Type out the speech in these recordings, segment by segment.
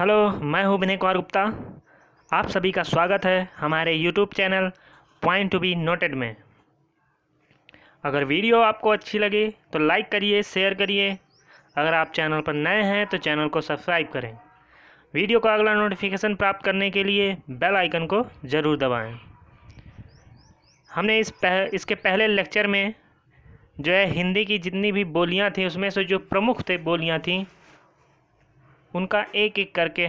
Hello, मैं हूं विनय कुमार गुप्ता। आप सभी का स्वागत है हमारे YouTube channel point to be noted में। अगर वीडियो आपको अच्छी लगे तो लाइक करिए, शेयर करिए। अगर आप चैनल पर नए हैं तो चैनल को सब्सक्राइब करें। वीडियो का अगला नोटिफिकेशन प्राप्त करने के लिए बेल आइकन को ज़रूर दबाएं। हमने इसके पहले लेक्चर में जो है हिंदी की जितनी भी बोलियां थी उसमें से जो प्रमुख बोलियां थी उनका एक एक करके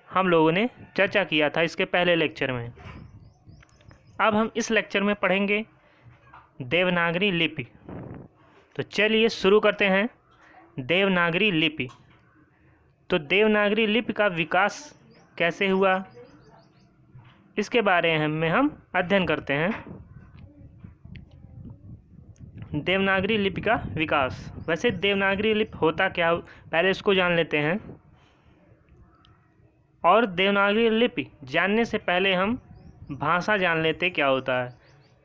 हम लोगों ने चर्चा किया था इसके पहले लेक्चर में। अब हम इस लेक्चर में पढ़ेंगे देवनागरी लिपि। तो चलिए शुरू करते हैं। देवनागरी लिपि। तो देवनागरी लिपि का विकास कैसे हुआ इसके बारे में हम अध्ययन करते हैं। देवनागरी लिपि का विकास। वैसे देवनागरी लिपि होता क्या, पहले इसको जान लेते हैं। और देवनागरी लिपि जानने से पहले हम भाषा जान लेते क्या होता है।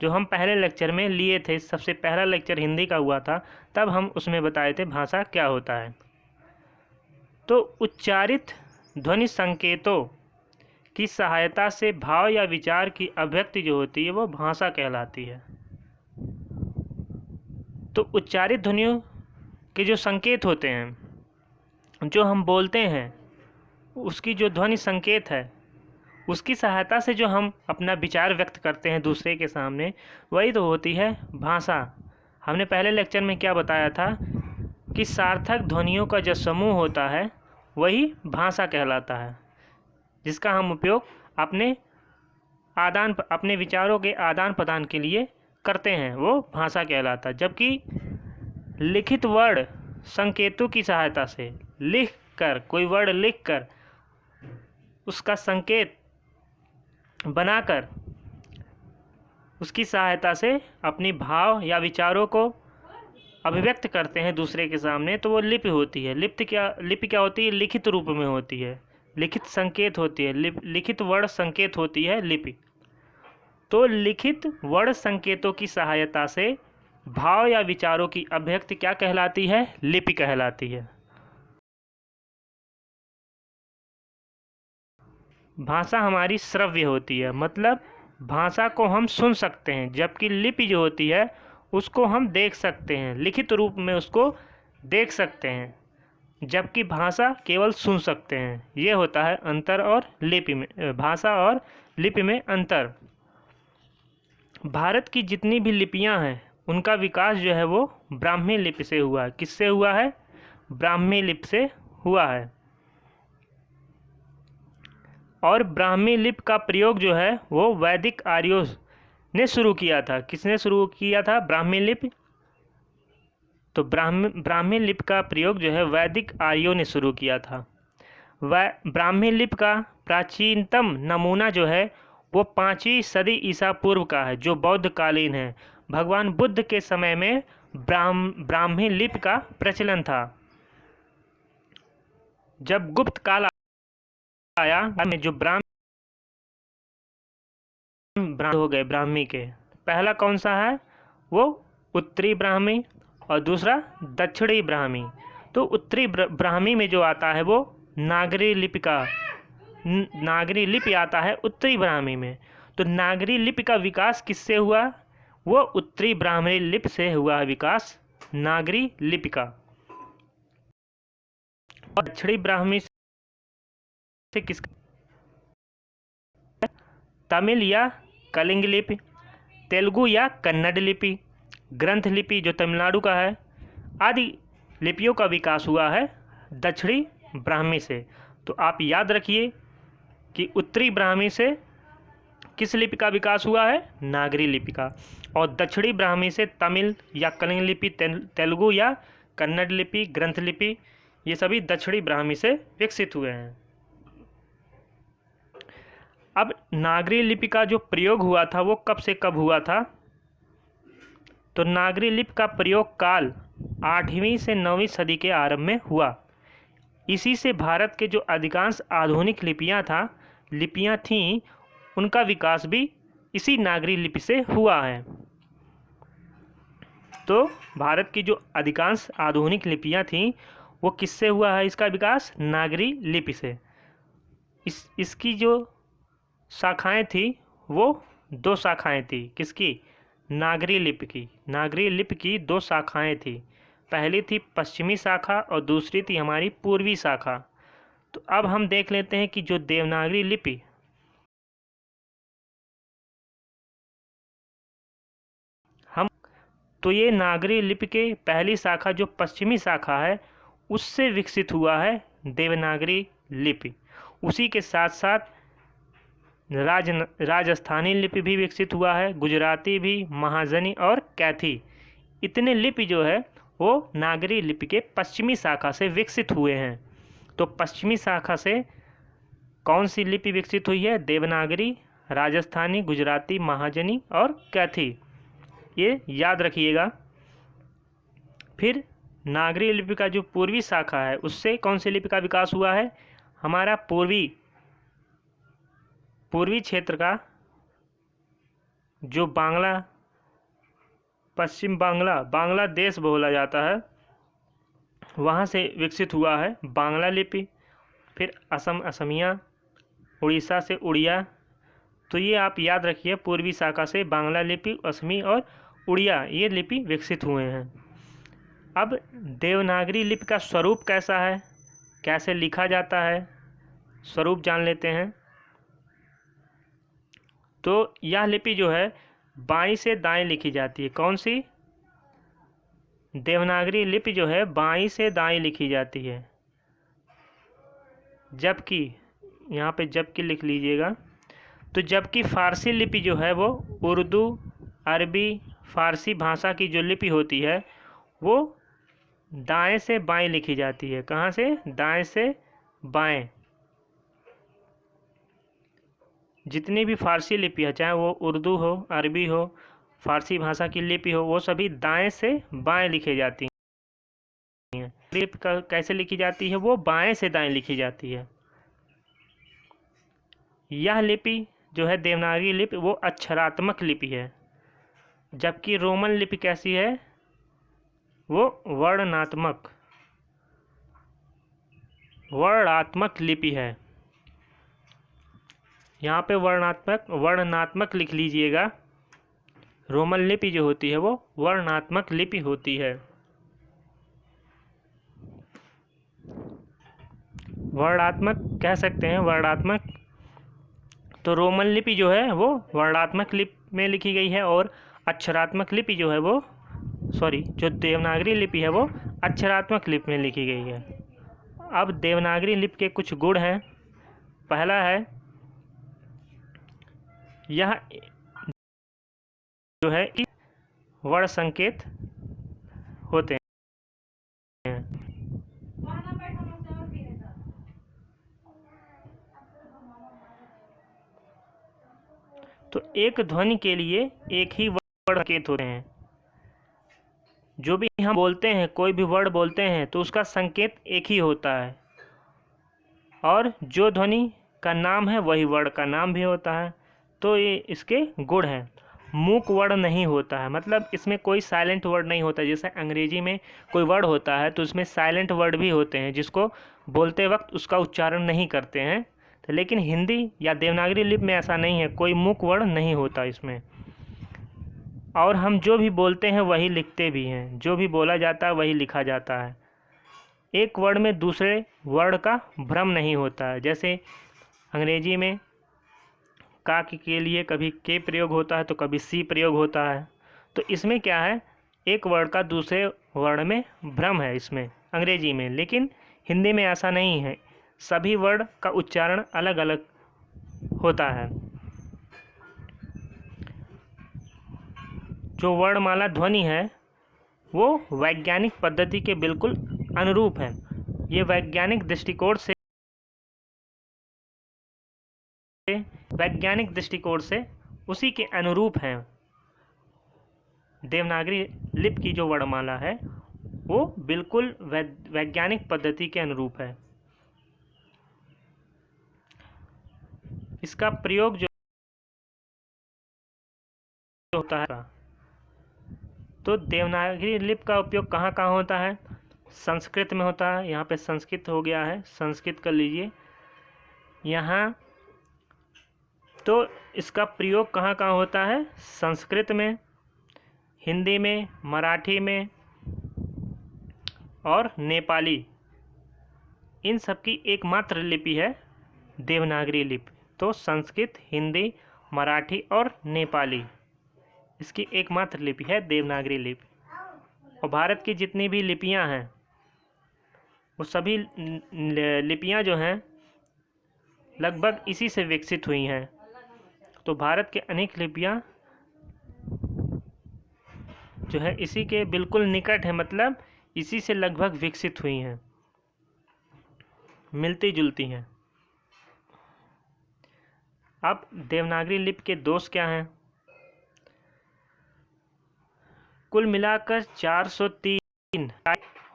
जो हम पहले लेक्चर में लिए थे, सबसे पहला लेक्चर हिंदी का हुआ था, तब हम उसमें बताए थे भाषा क्या होता है। तो उच्चारित ध्वनि संकेतों की सहायता से भाव या विचार की अभिव्यक्ति जो होती है वो भाषा कहलाती है। तो उच्चारित ध्वनियों के जो संकेत होते हैं, जो हम बोलते हैं, उसकी जो ध्वनि संकेत है, उसकी सहायता से जो हम अपना विचार व्यक्त करते हैं दूसरे के सामने, वही तो होती है भाषा। हमने पहले लेक्चर में क्या बताया था कि सार्थक ध्वनियों का जो समूह होता है वही भाषा कहलाता है, जिसका हम उपयोग अपने विचारों के आदान प्रदान के लिए करते हैं, वो भाषा कहलाता है। जबकि लिखित वर्ड संकेतों की सहायता से कोई वर्ड लिखकर उसका संकेत बनाकर उसकी सहायता से अपनी भाव या विचारों को अभिव्यक्त करते हैं दूसरे के सामने, तो वो लिपि होती है। लिपि क्या होती है? लिखित रूप में होती है, लिखित संकेत होती है, लिखित वर्ण संकेत होती है लिपि। तो लिखित वर्ण संकेतों की सहायता से भाव या विचारों की अभिव्यक्ति क्या कहलाती है? लिपि कहलाती है। भाषा हमारी श्रव्य होती है, मतलब भाषा को हम सुन सकते हैं, जबकि लिपि जो होती है उसको हम देख सकते हैं, लिखित रूप में उसको देख सकते हैं, जबकि भाषा केवल सुन सकते हैं। ये होता है अंतर और लिपि में, भाषा और लिपि में अंतर। भारत की जितनी भी लिपियां हैं उनका विकास जो है वो ब्राह्मी लिपि से हुआ है। किससे हुआ है? ब्राह्मी लिपि से हुआ है। और ब्राह्मी लिपि का प्रयोग जो है वो वैदिक आर्यों ने शुरू किया था। किसने शुरू किया था ब्राह्मी लिपि? तो ब्राह्मी लिपि का प्रयोग जो है वैदिक आर्यों ने शुरू किया था। ब्राह्मी लिपि का प्राचीनतम नमूना जो है वो 5वीं सदी ईसा पूर्व का है, जो बौद्ध कालीन है। भगवान बुद्ध के समय में ब्राह्मी लिपि का प्रचलन था। जब गुप्त काल आया में जो हो गए ब्राह्मी के, पहला कौन सा है? वो उत्तरी ब्राह्मी और दूसरा दक्षिणी ब्राह्मी। तो उत्तरी ब्राह्मी में जो आता है वो नागरी लिपि आता है उत्तरी ब्राह्मी में। तो नागरी लिपि का विकास किससे हुआ? वो उत्तरी ब्राह्मणी लिपि से हुआ विकास नागरी लिपि का। और दक्षिणी ब्राह्मी से किसका? तमिल या कलिंग लिपि, तेलुगु या कन्नड़ लिपि, ग्रंथ लिपि जो तमिलनाडु का है, आदि लिपियों का विकास हुआ है दक्षिणी ब्राह्मी से। तो आप याद रखिए कि उत्तरी ब्राह्मी से किस लिपि का विकास हुआ है? नागरी लिपि का। और दक्षिणी ब्राह्मी से तमिल या कलिंग लिपि, तेलुगु या कन्नड़ लिपि, ग्रंथ लिपि, ये सभी दक्षिणी ब्राह्मी से विकसित हुए हैं। अब नागरी लिपि का जो प्रयोग हुआ था वो कब से कब हुआ था? तो नागरी लिपि का प्रयोग काल 8वीं से 9वीं सदी के आरंभ में हुआ। इसी से भारत के जो अधिकांश आधुनिक लिपियां थीं उनका विकास भी इसी नागरी लिपि से हुआ है। तो भारत की जो अधिकांश आधुनिक लिपियां थीं वो किससे हुआ है इसका विकास? नागरी लिपि से। इसकी जो शाखाएं थी वो 2 शाखाएं थी। किसकी? नागरी लिपि की। नागरी लिपि की 2 शाखाएं थी। पहली थी पश्चिमी शाखा और दूसरी थी हमारी पूर्वी शाखा। तो अब हम देख लेते हैं कि जो देवनागरी लिपि तो ये नागरी लिपि के पहली शाखा जो पश्चिमी शाखा है उससे विकसित हुआ है देवनागरी लिपि। उसी के साथ साथ राजस्थानी लिपि भी विकसित हुआ है, गुजराती भी, महाजनी और कैथी। इतने लिपि जो है वो नागरी लिपि के पश्चिमी शाखा से विकसित हुए हैं। तो पश्चिमी शाखा से कौन सी लिपि विकसित हुई है? देवनागरी, राजस्थानी, गुजराती, महाजनी और कैथी। ये याद रखिएगा। फिर नागरी लिपि का जो पूर्वी शाखा है उससे कौन सी लिपि का विकास हुआ है? हमारा पूर्वी क्षेत्र का जो पश्चिम बांग्लादेश बोला जाता है, वहाँ से विकसित हुआ है बांग्ला लिपि। फिर असमिया, उड़ीसा से उड़िया। तो ये आप याद रखिए, पूर्वी शाखा से बांग्ला लिपि, असमी और उड़िया ये लिपि विकसित हुए हैं। अब देवनागरी लिपि का स्वरूप कैसा है, कैसे लिखा जाता है, स्वरूप जान लेते हैं। तो यह लिपि जो है बाईं से दाएं लिखी जाती है। कौन सी? देवनागरी लिपि जो है बाईं से दाएं लिखी जाती है। जबकि यहाँ पे जबकि लिख लीजिएगा। तो जबकि फारसी लिपि जो है वो उर्दू, अरबी, फारसी भाषा की जो लिपि होती है वो दाएं से बाएं लिखी जाती है। कहाँ से? दाएं से बाएं। जितनी भी फारसी लिपि है, चाहे वो उर्दू हो, अरबी हो, फारसी भाषा की लिपि हो, वो सभी दाएं से बाएं लिखी जाती हैं। लिपि कैसे लिखी जाती है? वो बाएं से दाएं लिखी जाती है। यह लिपि जो है देवनागरी लिपि वो अक्षरात्मक लिपि है। जबकि रोमन लिपि कैसी है? वो वर्णात्मक लिपि है। यहाँ पे वर्णनात्मक लिख लीजिएगा। रोमन लिपि जो होती है वो वर्णात्मक लिपि होती है। वर्णात्मक कह सकते हैं, वर्णात्मक। तो रोमन लिपि जो है वो वर्णात्मक लिपि में लिखी गई है और अक्षरात्मक लिपि जो है वो जो देवनागरी लिपि है वो अक्षरात्मक लिपि में लिखी गई है। अब देवनागरी लिपि के कुछ गुण हैं। पहला है यह जो है कि वर्ण संकेत होते हैं। तो एक ध्वनि के लिए एक ही वर्ण संकेत होते हैं। जो भी हम बोलते हैं, कोई भी वर्ड बोलते हैं तो उसका संकेत एक ही होता है, और जो ध्वनि का नाम है वही वर्ड का नाम भी होता है। तो ये इसके गुण हैं। मूक वर्ण नहीं होता है, मतलब इसमें कोई साइलेंट वर्ड नहीं होता। जैसे अंग्रेजी में कोई वर्ड होता है तो उसमें साइलेंट वर्ड भी होते हैं जिसको बोलते वक्त उसका उच्चारण नहीं करते हैं। तो लेकिन हिंदी या देवनागरी लिपि में ऐसा नहीं है, कोई मूक वर्ण नहीं होता इसमें। और हम जो भी बोलते हैं वही लिखते भी हैं, जो भी बोला जाता है वही लिखा जाता है। एक वर्ड में दूसरे वर्ड का भ्रम नहीं होता है। जैसे अंग्रेजी में का के लिए कभी के प्रयोग होता है तो कभी सी प्रयोग होता है। तो इसमें क्या है, एक वर्ड का दूसरे वर्ड में भ्रम है इसमें अंग्रेजी में। लेकिन हिंदी में ऐसा नहीं है, सभी वर्ड का उच्चारण अलग अलग होता है। जो वर्णमाला ध्वनि है वो वैज्ञानिक पद्धति के बिल्कुल अनुरूप है। ये वैज्ञानिक दृष्टिकोण से उसी के अनुरूप हैं। देवनागरी लिपि की जो वर्णमाला है वो बिल्कुल वैज्ञानिक पद्धति के अनुरूप है। इसका प्रयोग जो होता है, तो देवनागरी लिपि का उपयोग कहाँ कहाँ होता है? संस्कृत में होता है। यहाँ पे संस्कृत हो गया है, संस्कृत कर लीजिए। यहाँ तो इसका प्रयोग कहाँ कहाँ होता है? संस्कृत में, हिंदी में, मराठी में और नेपाली, इन सब की एकमात्र लिपि है देवनागरी लिपि। तो संस्कृत, हिंदी, मराठी और नेपाली, इसकी एकमात्र लिपि है देवनागरी लिपि। और भारत की जितनी भी लिपियां हैं वो सभी लिपियां जो हैं लगभग इसी से विकसित हुई हैं। तो भारत के अनेक लिपियां जो है इसी के बिल्कुल निकट है, मतलब इसी से लगभग विकसित हुई हैं, मिलती जुलती हैं। अब देवनागरी लिपि के दोष क्या हैं? कुल मिलाकर 403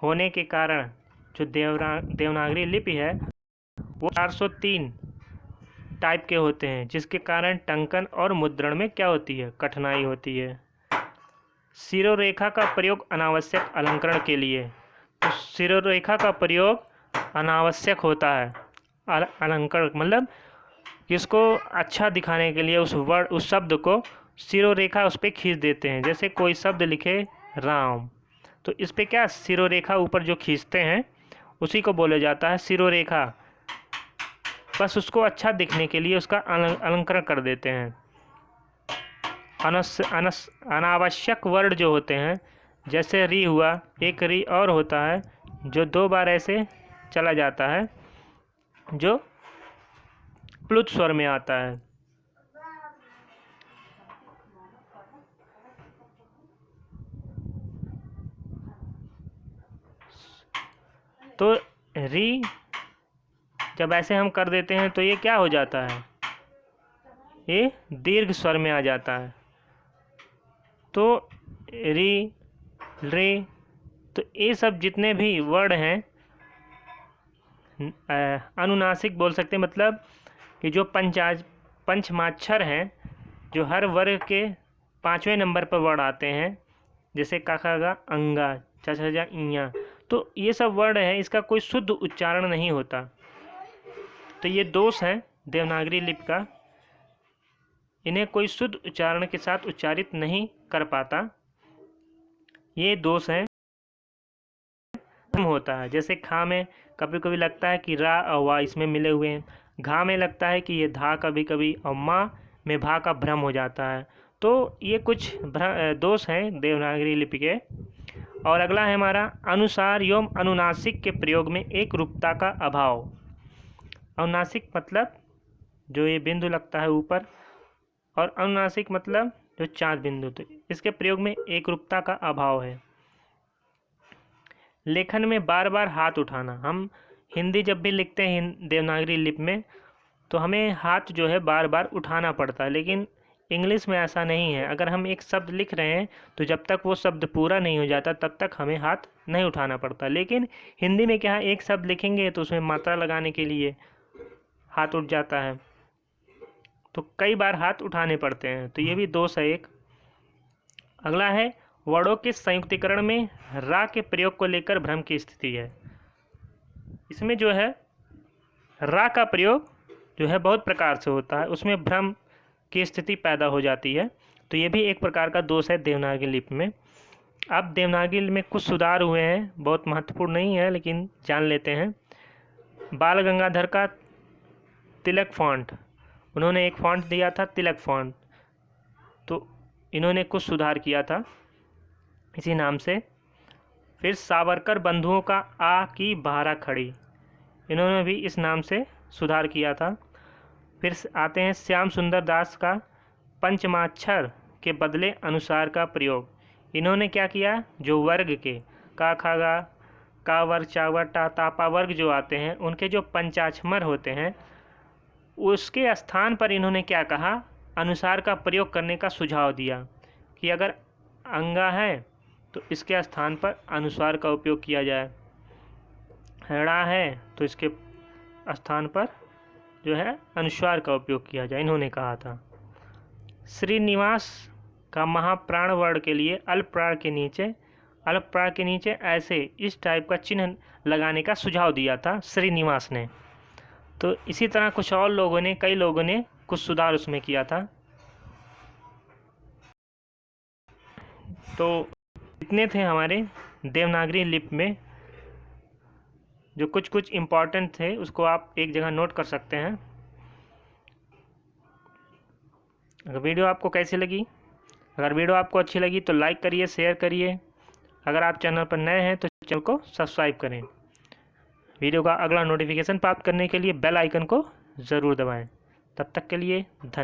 होने के कारण जो देवनागरी लिपि है वो 403 टाइप के होते हैं, जिसके कारण टंकन और मुद्रण में क्या होती है? कठिनाई होती है। शिरोरेखा का प्रयोग अनावश्यक अलंकरण के लिए, तो शिरोरेखा का प्रयोग अनावश्यक होता है। अलंकरण मतलब किसको अच्छा दिखाने के लिए उस शब्द को शिरोरेखा उस पर खींच देते हैं। जैसे कोई शब्द लिखे राम, तो इस पे क्या शिरोरेखा ऊपर जो खींचते हैं उसी को बोला जाता है शिरोरेखा। बस उसको अच्छा दिखने के लिए उसका अलंकरण कर देते हैं। अनावश्यक वर्ड जो होते हैं, जैसे री हुआ, एक री और होता है जो 2 बार ऐसे चला जाता है, जो प्लुत स्वर में आता है। तो री जब ऐसे हम कर देते हैं तो ये क्या हो जाता है? ये दीर्घ स्वर में आ जाता है। तो री, रे, तो ये सब जितने भी वर्ड हैं अनुनासिक बोल सकते हैं, मतलब कि जो पंचमाक्षर हैं, जो हर वर्ग के 5वें नंबर पर वर्ड आते हैं, जैसे काका, अंगा, चाचा, इया, तो ये सब वर्ड हैं, इसका कोई शुद्ध उच्चारण नहीं होता। तो ये दोष है देवनागरी लिपि का, इन्हें कोई शुद्ध उच्चारण के साथ उच्चारित नहीं कर पाता, ये दोष है होता है। जैसे खा में कभी कभी लगता है कि रा और वा इसमें मिले हुए हैं, घा में लगता है कि ये धा कभी कभी, और माँ में भा का भ्रम हो जाता है। तो ये कुछ दोष हैं देवनागरी लिपि के। और अगला है हमारा अनुसार एवं अनुनासिक के प्रयोग में एक रूपता का अभाव। अनुनासिक मतलब जो ये बिंदु लगता है ऊपर, और अनुनासिक मतलब जो 4 बिंदु, तो इसके प्रयोग में एक रूपता का अभाव है। लेखन में बार बार हाथ उठाना, हम हिंदी जब भी लिखते हैं देवनागरी लिपि में तो हमें हाथ जो है बार बार उठाना पड़ता है, लेकिन इंग्लिश में ऐसा नहीं है। अगर हम एक शब्द लिख रहे हैं तो जब तक वो शब्द पूरा नहीं हो जाता तब तक हमें हाथ नहीं उठाना पड़ता। लेकिन हिंदी में क्या है, एक शब्द लिखेंगे तो उसमें मात्रा लगाने के लिए हाथ उठ जाता है, तो कई बार हाथ उठाने पड़ते हैं, तो ये भी दोष है एक। अगला है वर्णों के संयुक्तिकरण में रा के प्रयोग को लेकर भ्रम की स्थिति है। इसमें जो है रा का प्रयोग जो है बहुत प्रकार से होता है, उसमें भ्रम की स्थिति पैदा हो जाती है, तो ये भी एक प्रकार का दोष है देवनागरी लिपि में। अब देवनागरी में कुछ सुधार हुए हैं, बहुत महत्वपूर्ण नहीं है लेकिन जान लेते हैं। बाल गंगाधर का तिलक फॉन्ट, उन्होंने एक फॉन्ट दिया था तिलक फॉन्ट, तो इन्होंने कुछ सुधार किया था इसी नाम से। फिर सावरकर बंधुओं का आ की बहारा खड़ी, इन्होंने भी इस नाम से सुधार किया था। फिर आते हैं श्याम सुंदर दास का पंचमाक्षर के बदले अनुसार का प्रयोग, इन्होंने क्या किया, जो वर्ग के का, खा, गा, का वर्ग, चावर, टा, तापा वर्ग जो आते हैं उनके जो पंचाक्षर होते हैं उसके स्थान पर इन्होंने क्या कहा, अनुसार का प्रयोग करने का सुझाव दिया कि अगर अंगा है तो इसके स्थान पर अनुसार का उपयोग किया जाए, ड़ा है तो इसके स्थान पर जो है अनुस्वार का उपयोग किया जाए, इन्होंने कहा था। श्रीनिवास का महाप्राण वर्ण के लिए अल्प प्राण के नीचे ऐसे इस टाइप का चिन्ह लगाने का सुझाव दिया था श्रीनिवास ने। तो इसी तरह कुछ और लोगों ने, कई लोगों ने कुछ सुधार उसमें किया था। तो इतने थे हमारे देवनागरी लिपि में, जो कुछ कुछ इम्पॉर्टेंट थे उसको आप एक जगह नोट कर सकते हैं। अगर वीडियो आपको कैसी लगी, अगर वीडियो आपको अच्छी लगी तो लाइक करिए, शेयर करिए। अगर आप चैनल पर नए हैं तो चैनल को सब्सक्राइब करें। वीडियो का अगला नोटिफिकेशन प्राप्त करने के लिए बेल आइकन को ज़रूर दबाएं। तब तक के लिए धन्यवाद।